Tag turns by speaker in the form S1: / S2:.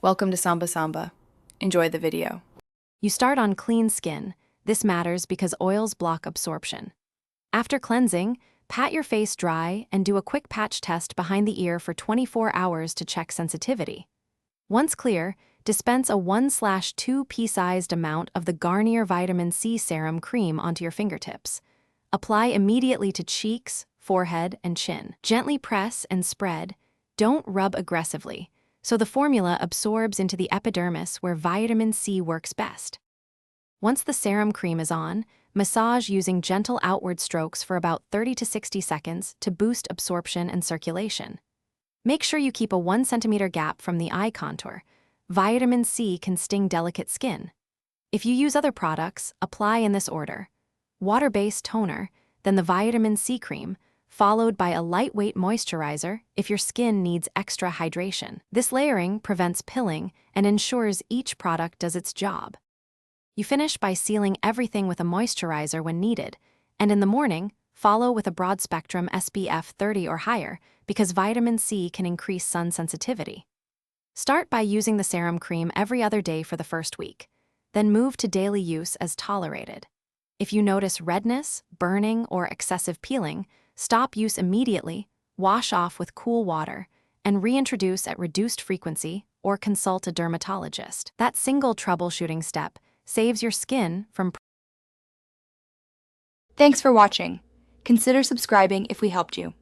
S1: Welcome to Samba Samba. Enjoy the video.
S2: You start on clean skin. This matters because oils block absorption. After cleansing, pat your face dry and do a quick patch test behind the ear for 24 hours to check sensitivity. Once clear, dispense a 1/2 pea-sized amount of the Garnier Vitamin C Serum cream onto your fingertips. Apply immediately to cheeks, forehead, and chin. Gently press and spread. Don't rub aggressively, so the formula absorbs into the epidermis where vitamin C works best. Once the serum cream is on, massage using gentle outward strokes for about 30 to 60 seconds to boost absorption and circulation. Make sure you keep a 1 centimeter gap from the eye contour. Vitamin C can sting delicate skin. If you use other products, apply in this order: water-based toner, then the vitamin C cream, followed by a lightweight moisturizer if your skin needs extra hydration. This layering prevents pilling and ensures each product does its job. You finish by sealing everything with a moisturizer when needed, and in the morning, follow with a broad-spectrum SPF 30 or higher because vitamin C can increase sun sensitivity. Start by using the serum cream every other day for the first week, then move to daily use as tolerated. If you notice redness, burning, or excessive peeling, stop use immediately, wash off with cool water, and reintroduce at reduced frequency or consult a dermatologist. That single troubleshooting step saves your skin from.
S1: Thanks for watching. Consider subscribing if we helped you.